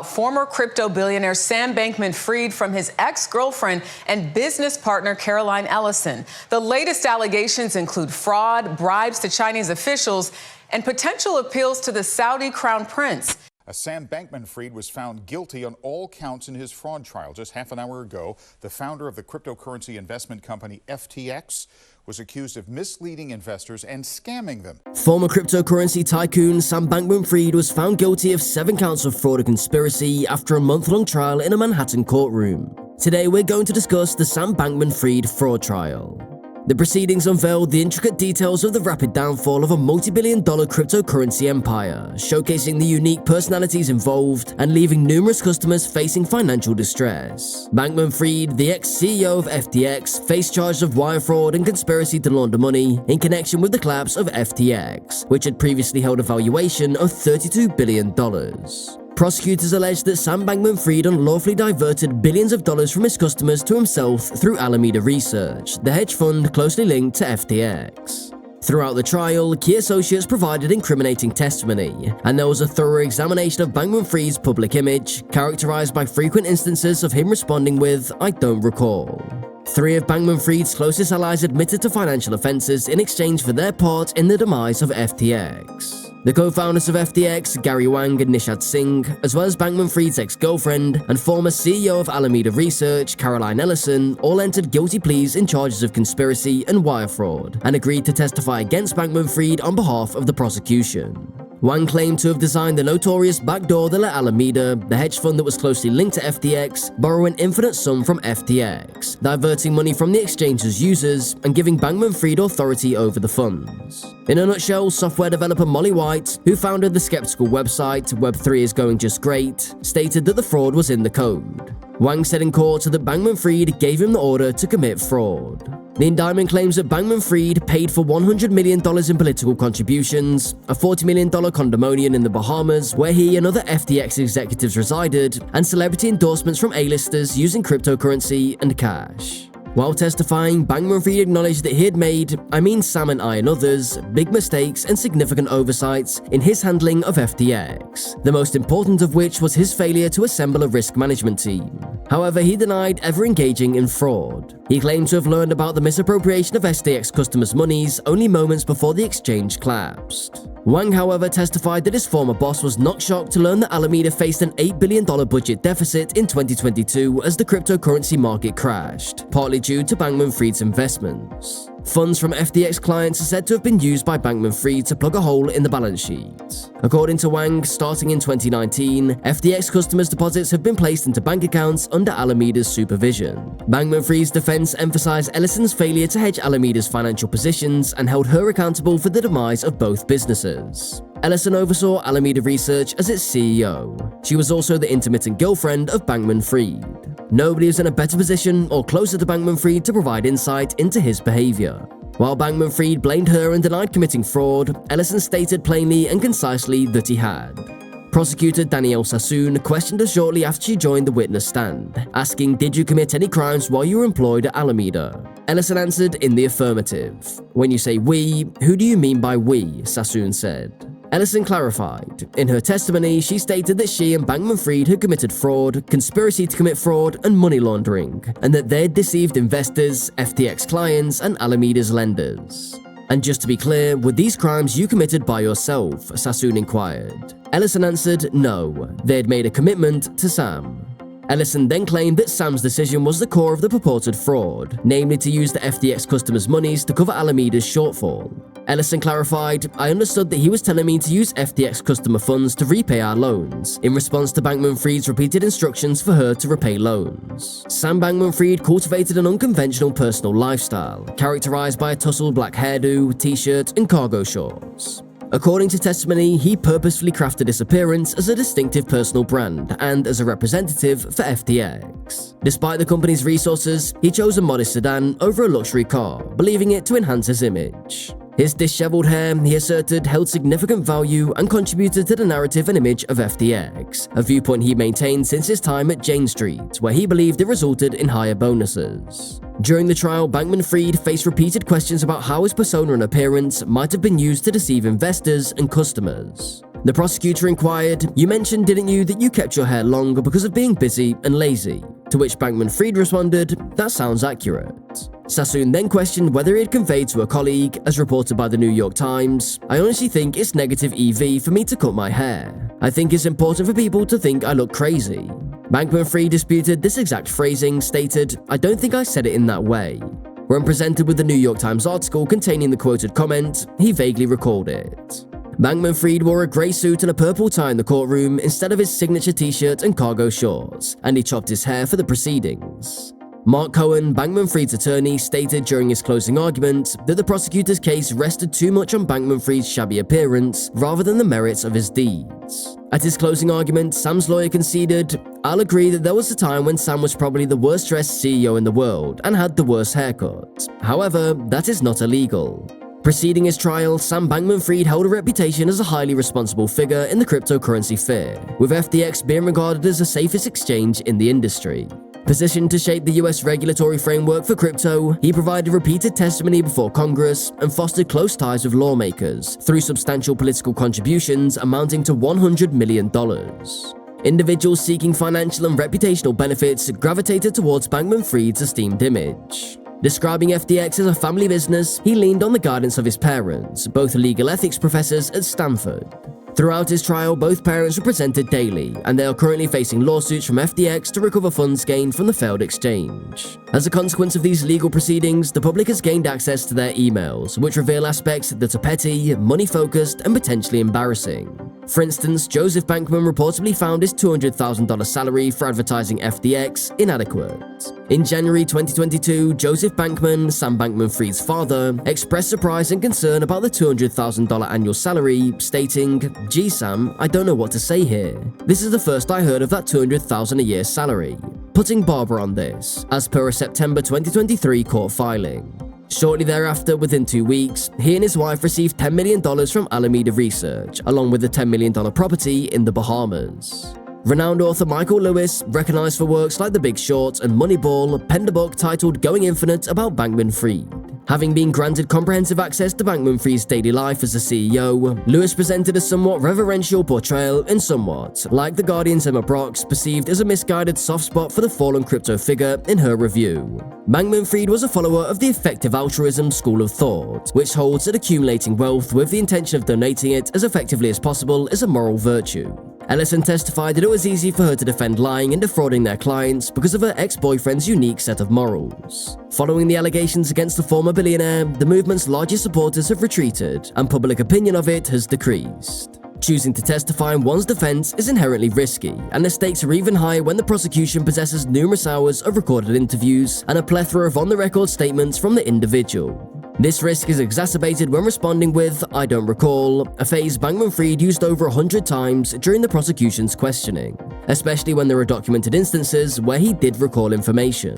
Former crypto billionaire Sam Bankman-Fried from his ex-girlfriend and business partner Caroline Ellison. The latest allegations include fraud, bribes to Chinese officials, and potential appeals to the Saudi crown prince. Sam Bankman-Fried was found guilty on all counts in his fraud trial. Just half an hour ago, the founder of the cryptocurrency investment company FTX was accused of misleading investors and scamming them. Former cryptocurrency tycoon Sam Bankman-Fried was found guilty of 7 counts of fraud and conspiracy after a month-long trial in a Manhattan courtroom. Today, we're going to discuss the Sam Bankman-Fried fraud trial. The proceedings unveiled the intricate details of the rapid downfall of a multi-billion-dollar cryptocurrency empire, showcasing the unique personalities involved and leaving numerous customers facing financial distress. Bankman-Fried, the ex-CEO of FTX, faced charges of wire fraud and conspiracy to launder money in connection with the collapse of FTX, which had previously held a valuation of $32 billion. Prosecutors alleged that Sam Bankman-Fried unlawfully diverted billions of dollars from his customers to himself through Alameda Research, the hedge fund closely linked to FTX. Throughout the trial, key associates provided incriminating testimony, and there was a thorough examination of Bankman-Fried's public image, characterized by frequent instances of him responding with, "I don't recall." 3 of Bankman-Fried's closest allies admitted to financial offenses in exchange for their part in the demise of FTX. The co-founders of FTX, Gary Wang and Nishad Singh, as well as Bankman-Fried's ex-girlfriend and former CEO of Alameda Research, Caroline Ellison, all entered guilty pleas in charges of conspiracy and wire fraud, and agreed to testify against Bankman-Fried on behalf of the prosecution. Wang claimed to have designed the notorious backdoor that let Alameda, the hedge fund that was closely linked to FTX, borrow an infinite sum from FTX, diverting money from the exchange's users and giving Bankman-Fried authority over the funds. In a nutshell, software developer Molly White, who founded the skeptical website Web3 is Going Just Great, stated that the fraud was in the code. Wang said in court that Bankman-Fried gave him the order to commit fraud. The indictment claims that Bankman-Fried paid for $100 million in political contributions, a $40 million condominium in the Bahamas where he and other FTX executives resided, and celebrity endorsements from A-listers using cryptocurrency and cash. While testifying, Bankman-Fried acknowledged that he had made, Sam and I and others, big mistakes and significant oversights in his handling of FTX, the most important of which was his failure to assemble a risk management team. However, he denied ever engaging in fraud. He claimed to have learned about the misappropriation of FTX customers' monies only moments before the exchange collapsed. Wang, however, testified that his former boss was not shocked to learn that Alameda faced an $8 billion budget deficit in 2022 as the cryptocurrency market crashed, partly due to Bankman-Fried's investments. Funds from FTX clients are said to have been used by Bankman-Fried to plug a hole in the balance sheet. According to Wang, starting in 2019, FTX customers' deposits have been placed into bank accounts under Alameda's supervision. Bankman-Fried's defense emphasized Ellison's failure to hedge Alameda's financial positions and held her accountable for the demise of both businesses. Ellison oversaw Alameda Research as its CEO. She was also the intermittent girlfriend of Bankman-Fried. Nobody is in a better position or closer to Bankman-Fried to provide insight into his behavior. While Bankman-Fried blamed her and denied committing fraud, Ellison stated plainly and concisely that he had. Prosecutor Danielle Sassoon questioned her shortly after she joined the witness stand, asking, "Did you commit any crimes while you were employed at Alameda?" Ellison answered in the affirmative. "When you say we, who do you mean by we?" Sassoon said. Ellison clarified. In her testimony, she stated that she and Bankman-Fried had committed fraud, conspiracy to commit fraud, and money laundering, and that they had deceived investors, FTX clients, and Alameda's lenders. "And just to be clear, were these crimes you committed by yourself?" Sassoon inquired. Ellison answered, "No, they had made a commitment to Sam." Ellison then claimed that Sam's decision was the core of the purported fraud, namely to use the FTX customers' monies to cover Alameda's shortfall. Ellison clarified, "I understood that he was telling me to use FTX customer funds to repay our loans, in response to Bankman-Fried's repeated instructions for her to repay loans." Sam Bankman-Fried cultivated an unconventional personal lifestyle, characterized by a tousled black hairdo, t-shirt, and cargo shorts. According to testimony, he purposefully crafted his appearance as a distinctive personal brand and as a representative for FTX. Despite the company's resources, he chose a modest sedan over a luxury car, believing it to enhance his image. His disheveled hair, he asserted, held significant value and contributed to the narrative and image of FTX, a viewpoint he maintained since his time at Jane Street, where he believed it resulted in higher bonuses. During the trial, Bankman-Fried faced repeated questions about how his persona and appearance might have been used to deceive investors and customers. The prosecutor inquired, "You mentioned, didn't you, that you kept your hair long because of being busy and lazy?" To which Bankman-Fried responded, "That sounds accurate." Sassoon then questioned whether he had conveyed to a colleague, as reported by the New York Times, "I honestly think it's negative EV for me to cut my hair. I think it's important for people to think I look crazy." Bankman-Fried disputed this exact phrasing, stated, "I don't think I said it in that way." When presented with the New York Times article containing the quoted comment, he vaguely recalled it. Bankman-Fried wore a grey suit and a purple tie in the courtroom instead of his signature t-shirt and cargo shorts, and he chopped his hair for the proceedings. Mark Cohen, Bankman-Fried's attorney, stated during his closing argument that the prosecutor's case rested too much on Bankman-Fried's shabby appearance rather than the merits of his deeds. At his closing argument, Sam's lawyer conceded, "I'll agree that there was a time when Sam was probably the worst dressed CEO in the world and had the worst haircut. However, that is not illegal." Preceding his trial, Sam Bankman-Fried held a reputation as a highly responsible figure in the cryptocurrency sphere, with FTX being regarded as the safest exchange in the industry. Positioned to shape the US regulatory framework for crypto, he provided repeated testimony before Congress and fostered close ties with lawmakers through substantial political contributions amounting to $100 million. Individuals seeking financial and reputational benefits gravitated towards Bankman-Fried's esteemed image. Describing FTX as a family business, he leaned on the guidance of his parents, both legal ethics professors at Stanford. Throughout his trial, both parents were presented daily, and they are currently facing lawsuits from FTX to recover funds gained from the failed exchange. As a consequence of these legal proceedings, the public has gained access to their emails, which reveal aspects that are petty, money-focused, and potentially embarrassing. For instance, Joseph Bankman reportedly found his $200,000 salary for advertising FTX inadequate. In January 2022, Joseph Bankman, Sam Bankman-Fried's father, expressed surprise and concern about the $200,000 annual salary, stating, "Gee Sam, I don't know what to say here. This is the first I heard of that $200,000 a year salary," putting Barbara on this, as per a September 2023 court filing. Shortly thereafter, within 2 weeks, he and his wife received $10 million from Alameda Research, along with a $10 million property in the Bahamas. Renowned author Michael Lewis, recognized for works like The Big Short and Moneyball, penned a book titled Going Infinite about Bankman-Fried. Having been granted comprehensive access to Bankman-Fried's daily life as the CEO, Lewis presented a somewhat reverential portrayal and somewhat, like The Guardian's Emma Brock's, perceived as a misguided soft spot for the fallen crypto figure in her review. Bankman-Fried was a follower of the effective altruism school of thought, which holds that accumulating wealth with the intention of donating it as effectively as possible is a moral virtue. Ellison testified that it was easy for her to defend lying and defrauding their clients because of her ex-boyfriend's unique set of morals. Following the allegations against the former billionaire, the movement's largest supporters have retreated, and public opinion of it has decreased. Choosing to testify in one's defense is inherently risky, and the stakes are even higher when the prosecution possesses numerous hours of recorded interviews and a plethora of on-the-record statements from the individual. This risk is exacerbated when responding with, "I don't recall," a phrase Bankman-Fried used over 100 times during the prosecution's questioning, especially when there are documented instances where he did recall information.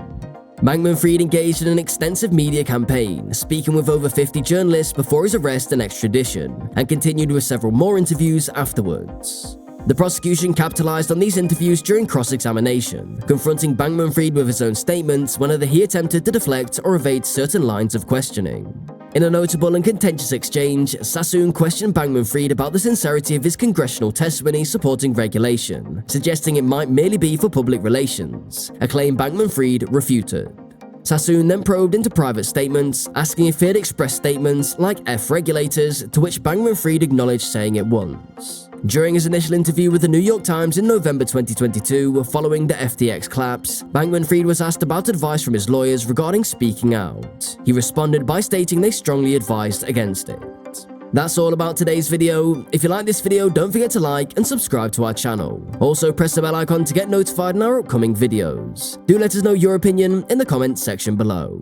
Bankman-Fried engaged in an extensive media campaign, speaking with over 50 journalists before his arrest and extradition, and continued with several more interviews afterwards. The prosecution capitalized on these interviews during cross-examination, confronting Bankman-Fried with his own statements whenever he attempted to deflect or evade certain lines of questioning. In a notable and contentious exchange, Sassoon questioned Bankman-Fried about the sincerity of his congressional testimony supporting regulation, suggesting it might merely be for public relations, a claim Bankman-Fried refuted. Sassoon then probed into private statements, asking if he had expressed statements like F regulators, to which Bankman-Fried acknowledged saying it once. During his initial interview with the New York Times in November 2022, following the FTX collapse, Bankman-Fried was asked about advice from his lawyers regarding speaking out. He responded by stating they strongly advised against it. That's all about today's video. If you like this video, don't forget to like and subscribe to our channel. Also, press the bell icon to get notified in our upcoming videos. Do let us know your opinion in the comments section below.